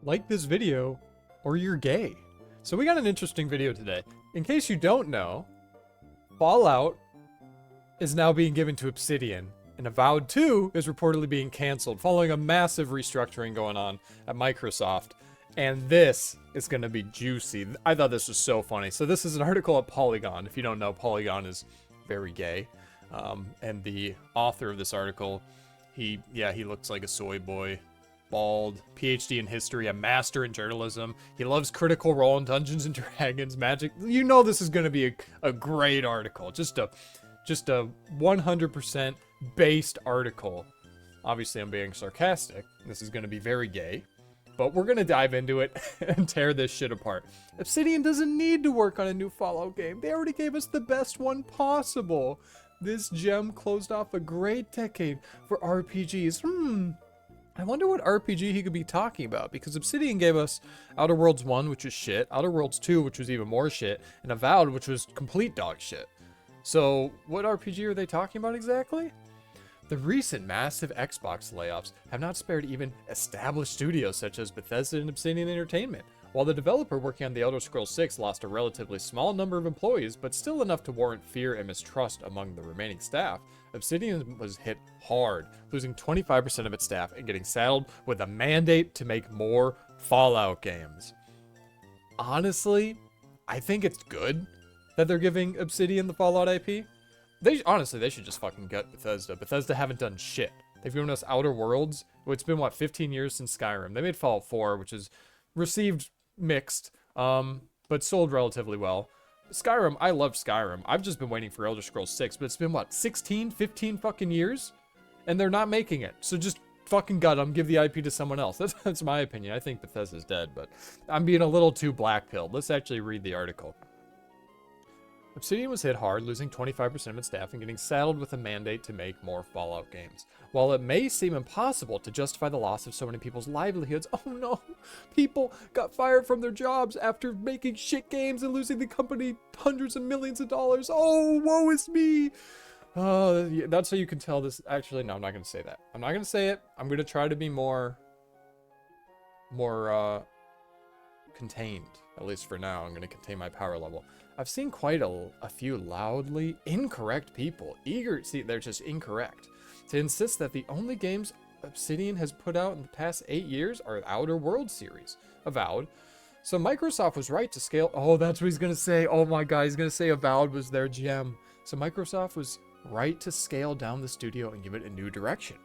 like this video, or you're gay. So we got an interesting video today. In case you don't know, Fallout is now being given to Obsidian, and Avowed 2 is reportedly being canceled following a massive restructuring going on at Microsoft. And this is going to be juicy. I thought this was so funny. So this is an article at Polygon. If you don't know, Polygon is very gay. And the author of this article, he looks like a soy boy. Bald, PhD in history, a master in journalism. He loves Critical Role in Dungeons and Dragons, Magic. You know this is going to be a great article. Just a 100% based article. Obviously, I'm being sarcastic. This is going to be very gay. But we're going to dive into it and tear this shit apart. Obsidian doesn't need to work on a new Fallout game. They already gave us the best one possible. This gem closed off a great decade for RPGs. I wonder what RPG he could be talking about, because Obsidian gave us Outer Worlds 1, which was shit, Outer Worlds 2, which was even more shit, and Avowed, which was complete dog shit. So, what RPG are they talking about exactly? The recent massive Xbox layoffs have not spared even established studios such as Bethesda and Obsidian Entertainment. While the developer working on The Elder Scrolls 6 lost a relatively small number of employees, but still enough to warrant fear and mistrust among the remaining staff, Obsidian was hit hard, losing 25% of its staff and getting saddled with a mandate to make more Fallout games. Honestly, I think it's good that they're giving Obsidian the Fallout IP. They should just fucking gut Bethesda. Bethesda haven't done shit. They've given us Outer Worlds. It's been, 15 years since Skyrim. They made Fallout 4, which is received mixed, but sold relatively well. Skyrim, I loved Skyrim. I've just been waiting for Elder Scrolls 6, but it's been, 15 fucking years? And they're not making it. So just fucking gut them, give the IP to someone else. That's my opinion. I think Bethesda's dead, but I'm being a little too black-pilled. Let's actually read the article. Obsidian was hit hard, losing 25% of its staff and getting saddled with a mandate to make more Fallout games. While it may seem impossible to justify the loss of so many people's livelihoods, oh no, people got fired from their jobs after making shit games and losing the company hundreds of millions of dollars. Oh, woe is me. That's how you can tell this. Actually, no, I'm not going to say that. I'm not going to say it. I'm going to try to be more contained, at least for now. I'm going to contain my power level. I've seen quite a few loudly incorrect people, they're just incorrect, to insist that the only games Obsidian has put out in the past 8 years are Outer Worlds series, Avowed. So Microsoft was right to scale, oh, that's what he's going to say, oh my god, he's going to say Avowed was their gem. So Microsoft was right to scale down the studio and give it a new direction.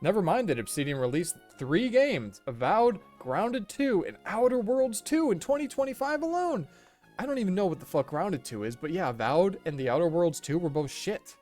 Never mind that Obsidian released 3 games, Avowed, Grounded 2, and Outer Worlds 2 in 2025 alone. I don't even know what the fuck Grounded 2 is, but yeah, Avowed and the Outer Worlds 2 were both shit.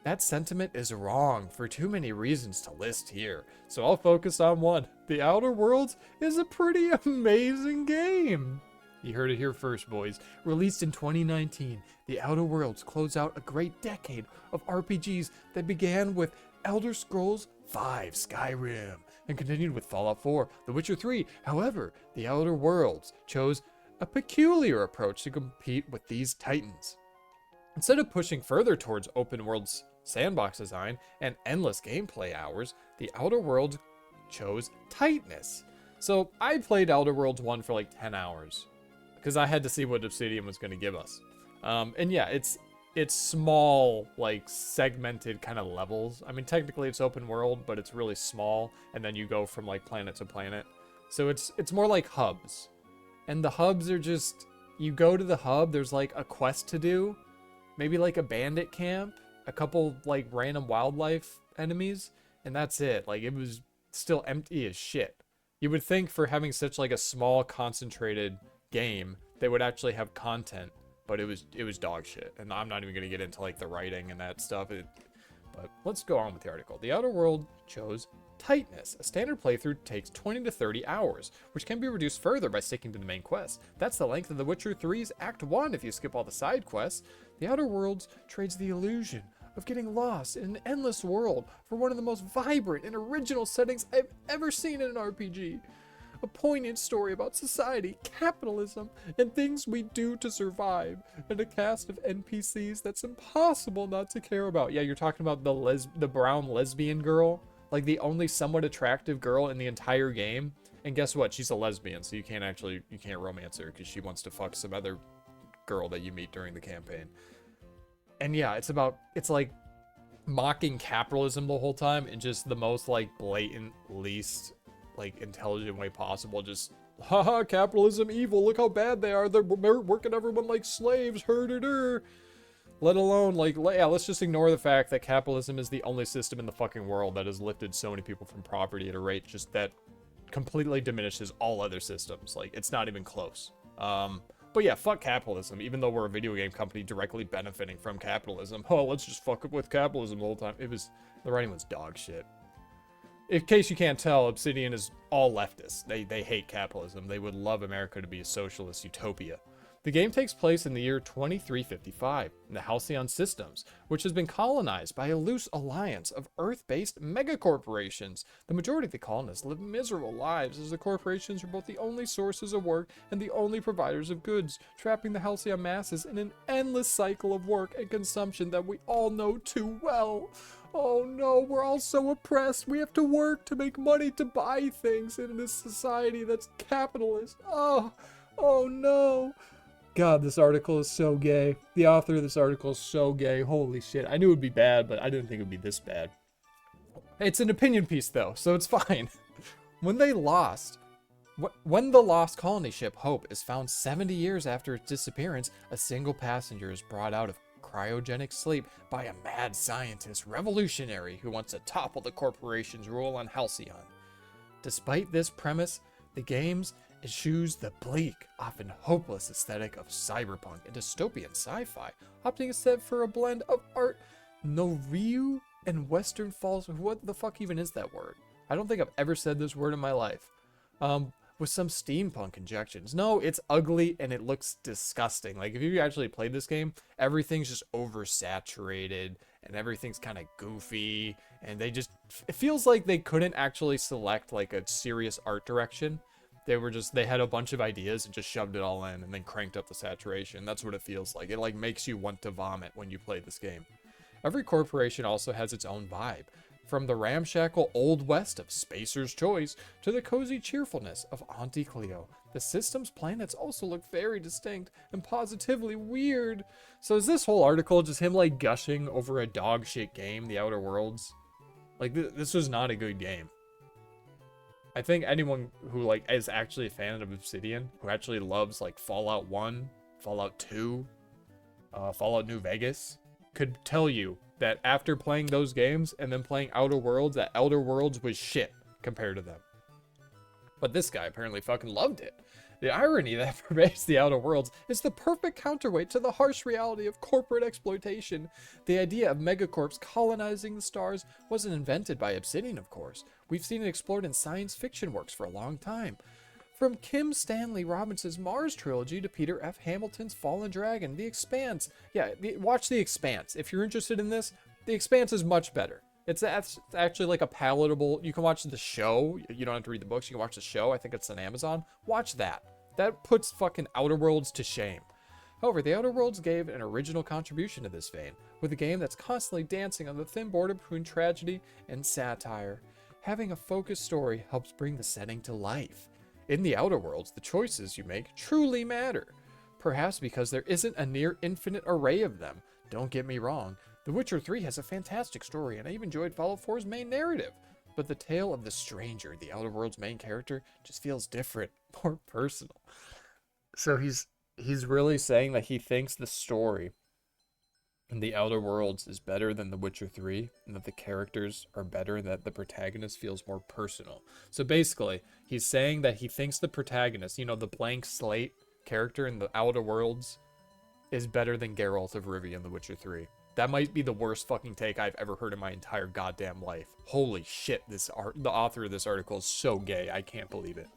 That sentiment is wrong for too many reasons to list here, so I'll focus on one. The Outer Worlds is a pretty amazing game. You heard it here first, boys. Released in 2019, The Outer Worlds closed out a great decade of RPGs that began with Elder Scrolls 5 Skyrim and continued with Fallout 4, The Witcher 3. However, The Outer Worlds chose a peculiar approach to compete with these titans. Instead of pushing further towards open world's sandbox design and endless gameplay hours, the Outer Worlds chose tightness. So I played Outer Worlds 1 for like 10 hours because I had to see what Obsidian was going to give us. And yeah, it's small, like segmented kind of levels. I mean, technically it's open world, but it's really small, and then you go from like planet to planet. So it's more like hubs. And the hubs are just, you go to the hub, there's like a quest to do, maybe like a bandit camp, a couple like random wildlife enemies, and that's it. Like, it was still empty as shit. You would think for having such like a small concentrated game, they would actually have content, but it was dog shit. And I'm not even going to get into like the writing and that stuff. But let's go on with the article. The Outer World chose tightness. A standard playthrough takes 20 to 30 hours, which can be reduced further by sticking to the main quest. That's the length of The Witcher 3's Act 1 if you skip all the side quests. The Outer Worlds trades the illusion of getting lost in an endless world for one of the most vibrant and original settings I've ever seen in an RPG. A poignant story about society, capitalism, and things we do to survive, and a cast of NPCs that's impossible not to care about. Yeah, you're talking about the brown lesbian girl, like the only somewhat attractive girl in the entire game, And guess what? She's a lesbian, so you can't romance her because she wants to fuck some other girl that you meet during the campaign. And yeah, it's like mocking capitalism the whole time in just the most like blatant, least like intelligent way possible. Just, haha, capitalism evil, look how bad they are, they're working everyone like slaves, herder. Let alone, like, yeah, let's just ignore the fact that capitalism is the only system in the fucking world that has lifted so many people from poverty at a rate just that completely diminishes all other systems. Like, it's not even close. But yeah, fuck capitalism, even though we're a video game company directly benefiting from capitalism. Oh, let's just fuck up with capitalism the whole time. The writing was dog shit. In case you can't tell, Obsidian is all leftist. They hate capitalism. They would love America to be a socialist utopia. The game takes place in the year 2355 in the Halcyon systems, which has been colonized by a loose alliance of Earth-based megacorporations. The majority of the colonists live miserable lives as the corporations are both the only sources of work and the only providers of goods, trapping the Halcyon masses in an endless cycle of work and consumption that we all know too well. Oh no, we're all so oppressed. We have to work to make money to buy things in this society that's capitalist. Oh no. God, this article is so gay. The author of this article is so gay. Holy shit. I knew it would be bad, but I didn't think it would be this bad. It's an opinion piece, though, so it's fine. When the lost colony ship Hope is found 70 years after its disappearance, a single passenger is brought out of cryogenic sleep by a mad scientist revolutionary who wants to topple the corporation's rule on Halcyon. Despite this premise, the game's eschews the bleak, often hopeless aesthetic of cyberpunk and dystopian sci-fi, opting instead for a blend of art nouveau and Western false. What the fuck even is that word? I don't think I've ever said this word in my life. With some steampunk injections. No, it's ugly and it looks disgusting. Like, if you actually played this game, everything's just oversaturated and everything's kind of goofy, and it feels like they couldn't actually select like a serious art direction. They had a bunch of ideas and just shoved it all in and then cranked up the saturation. That's what it feels like. It like makes you want to vomit when you play this game. Every corporation also has its own vibe. From the ramshackle Old West of Spacer's Choice to the cozy cheerfulness of Auntie Cleo, the system's planets also look very distinct and positively weird. So is this whole article just him like gushing over a dog shit game, The Outer Worlds? Like, this was not a good game. I think anyone who like is actually a fan of Obsidian, who actually loves like Fallout 1, Fallout 2, Fallout New Vegas, could tell you that after playing those games and then playing Outer Worlds, that Outer Worlds was shit compared to them. But this guy apparently fucking loved it. The irony that pervades the Outer Worlds is the perfect counterweight to the harsh reality of corporate exploitation. The idea of megacorps colonizing the stars wasn't invented by Obsidian, of course. We've seen it explored in science fiction works for a long time. From Kim Stanley Robinson's Mars trilogy to Peter F. Hamilton's Fallen Dragon, The Expanse. Yeah, watch The Expanse. If you're interested in this, The Expanse is much better. It's actually like a palatable, you can watch the show, you don't have to read the books, you can watch the show, I think it's on Amazon. Watch that. That puts fucking Outer Worlds to shame. However, the Outer Worlds gave an original contribution to this vein, with a game that's constantly dancing on the thin border between tragedy and satire. Having a focused story helps bring the setting to life. In the Outer Worlds, the choices you make truly matter. Perhaps because there isn't a near infinite array of them. Don't get me wrong, The Witcher 3 has a fantastic story, and I even enjoyed Fallout 4's main narrative. But the tale of the stranger, the Outer Worlds main character, just feels different, more personal. So he's really saying that he thinks the story in the Outer Worlds is better than The Witcher 3, and that the characters are better, that the protagonist feels more personal. So basically, he's saying that he thinks the protagonist, you know, the blank slate character in the Outer Worlds, is better than Geralt of Rivia in The Witcher 3. That might be the worst fucking take I've ever heard in my entire goddamn life. Holy shit, the author of this article is so gay, I can't believe it.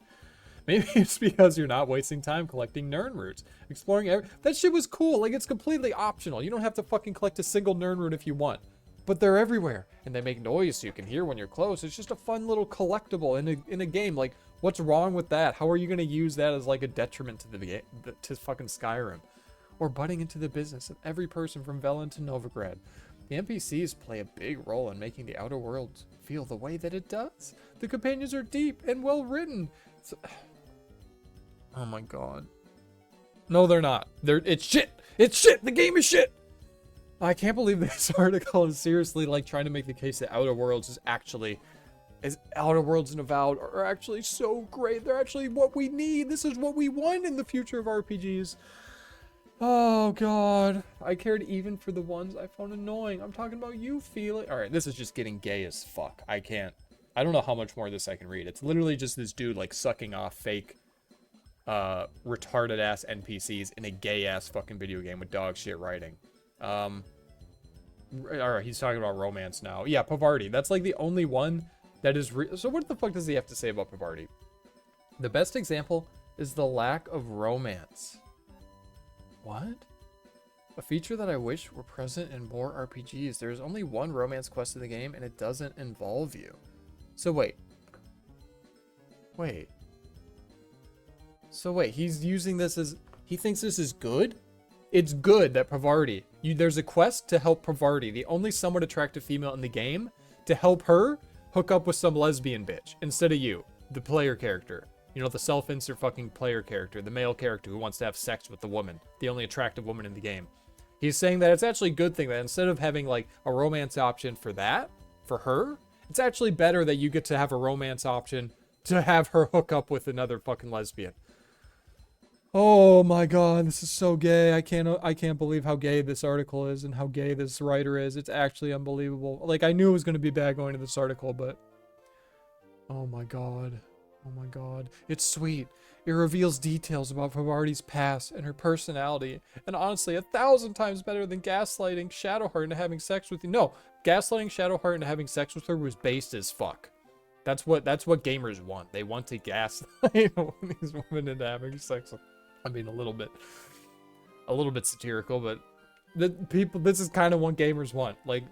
Maybe it's because you're not wasting time collecting Nern roots. Exploring that shit was cool. Like, it's completely optional. You don't have to fucking collect a single Nern root if you want. But they're everywhere. And they make noise so you can hear when you're close. It's just a fun little collectible in a game. Like, what's wrong with that? How are you going to use that as like a detriment to the game, to fucking Skyrim? Or butting into the business of every person from Velen to Novigrad. The NPCs play a big role in making the Outer Worlds feel the way that it does. The companions are deep and well written. Oh my god. No, they're not. It's shit. It's shit. The game is shit. I can't believe this article is seriously like trying to make the case that Outer Worlds Outer Worlds and Avowed are actually so great. They're actually what we need. This is what we want in the future of RPGs. Oh god. I cared even for the ones I found annoying. I'm talking about you feeling. Alright, this is just getting gay as fuck. I don't know how much more of this I can read. It's literally just this dude like sucking off fake retarded ass NPCs in a gay ass fucking video game with dog shit writing. Alright, he's talking about romance now. Yeah, Pavarti. That's like the only one that is so what the fuck does he have to say about Pavarti? The best example is the lack of romance. What? A feature that I wish were present in more RPGs. There's only one romance quest in the game and it doesn't involve you. So wait. So wait, he's using this as... He thinks this is good? It's good that Pavarti... There's a quest to help Pavarti, the only somewhat attractive female in the game, to help her hook up with some lesbian bitch, instead of you, the player character. You know, the self-insert fucking player character, the male character who wants to have sex with the woman, the only attractive woman in the game. He's saying that it's actually a good thing that instead of having, like, a romance option for that, for her, it's actually better that you get to have a romance option to have her hook up with another fucking lesbian. Oh my god, this is so gay. I can't believe how gay this article is and how gay this writer is. It's actually unbelievable. Like, I knew it was going to be bad going to this article, but... Oh my god. Oh my god. It's sweet. It reveals details about Pavarti's past and her personality. And honestly, 1,000 times better than gaslighting Shadowheart into having sex with you. No, gaslighting Shadowheart into having sex with her was based as fuck. That's what gamers want. They want to gaslight these women into having sex with. I mean, a little bit satirical, but this is kind of what gamers want. Like,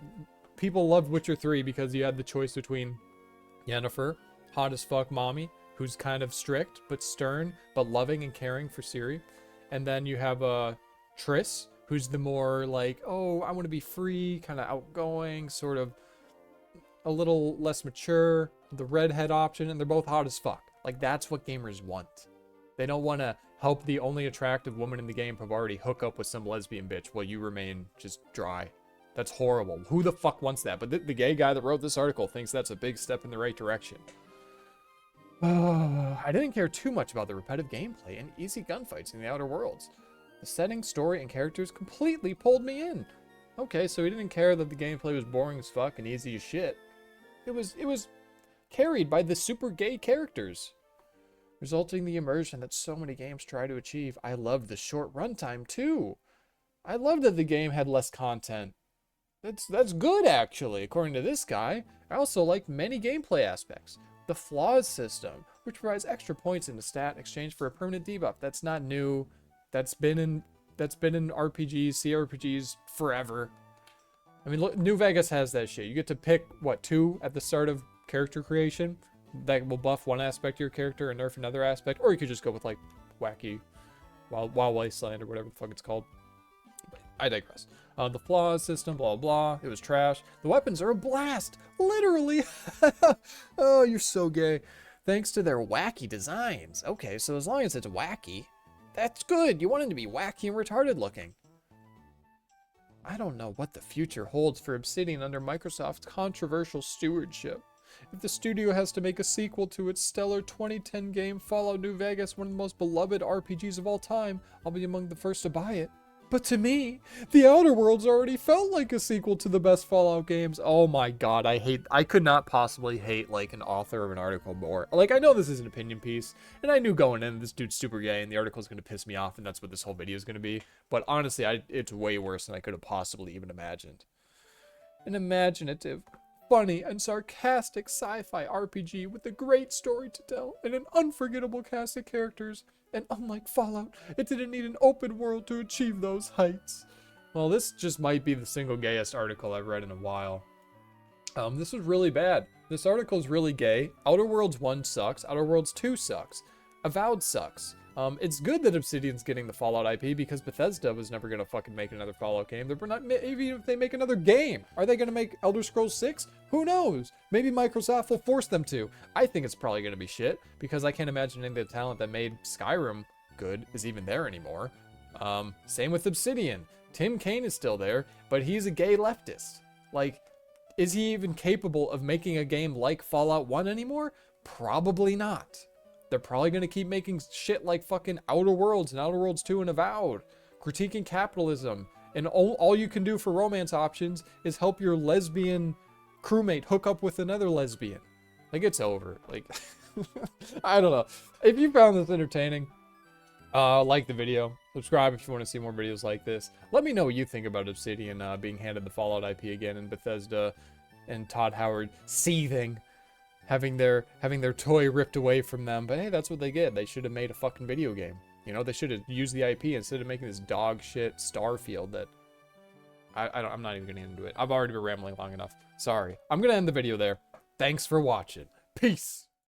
people loved Witcher 3 because you had the choice between Yennefer, hot as fuck mommy, who's kind of strict but stern but loving and caring for Ciri, and then you have Triss, who's the more like, oh, I want to be free, kind of outgoing, sort of a little less mature, the redhead option, and they're both hot as fuck. Like, that's what gamers want. They don't want to help the only attractive woman in the game, Pavarti, hook up with some lesbian bitch while you remain just dry. That's horrible. Who the fuck wants that? But the gay guy that wrote this article thinks that's a big step in the right direction. I didn't care too much about the repetitive gameplay and easy gunfights in the Outer Worlds. The setting, story, and characters completely pulled me in. Okay, so he didn't care that the gameplay was boring as fuck and easy as shit. It was carried by the super gay characters, resulting in the immersion that so many games try to achieve. I loved the short runtime too. I love that the game had less content. That's good, actually, according to this guy. I also like many gameplay aspects. The flaws system, which provides extra points in the stat in exchange for a permanent debuff. That's not new. That's been in RPGs, CRPGs forever. I mean, look, New Vegas has that shit. You get to pick, what, 2 at the start of character creation that will buff one aspect of your character and nerf another aspect, or you could just go with, like, wacky Wild Wasteland or whatever the fuck it's called. But I digress. The flaws system, blah, blah, it was trash. The weapons are a blast, literally. Oh, you're so gay. Thanks to their wacky designs. Okay, so as long as it's wacky, that's good. You want it to be wacky and retarded looking. I don't know what the future holds for Obsidian under Microsoft's controversial stewardship. If the studio has to make a sequel to its stellar 2010 game Fallout New Vegas, one of the most beloved RPGs of all time, I'll be among the first to buy it. But to me, The Outer Worlds already felt like a sequel to the best Fallout games. Oh my god, I could not possibly hate, like, an author of an article more. Like, I know this is an opinion piece, and I knew going in this dude's super gay and the article's gonna piss me off, and that's what this whole video is gonna be. But honestly, it's way worse than I could have possibly even imagined. An imaginative, funny, and sarcastic sci-fi RPG with a great story to tell and an unforgettable cast of characters. And unlike Fallout, it didn't need an open world to achieve those heights. Well, this just might be the single gayest article I've read in a while. This was really bad. This article is really gay. Outer Worlds 1 sucks. Outer Worlds 2 sucks. Avowed sucks. It's good that Obsidian's getting the Fallout IP because Bethesda was never gonna fucking make another Fallout game. They're not, even if they make another game, are they gonna make Elder Scrolls 6? Who knows? Maybe Microsoft will force them to. I think it's probably gonna be shit because I can't imagine any of the talent that made Skyrim good is even there anymore. Same with Obsidian. Tim Kaine is still there, but he's a gay leftist. Like, is he even capable of making a game like Fallout 1 anymore? Probably not. They're probably going to keep making shit like fucking Outer Worlds and Outer Worlds 2 and Avowed, critiquing capitalism, and all you can do for romance options is help your lesbian crewmate hook up with another lesbian. Like, it's over. Like, I don't know. If you found this entertaining, like the video, subscribe if you want to see more videos like this. Let me know what you think about Obsidian being handed the Fallout IP again, and Bethesda and Todd Howard seething, having their toy ripped away from them. But hey, that's what they get. They should have made a fucking video game. You know, they should have used the IP instead of making this dog shit Starfield that I'm not even gonna get into it. I've already been rambling long enough. Sorry. I'm gonna end the video there. Thanks for watching. Peace.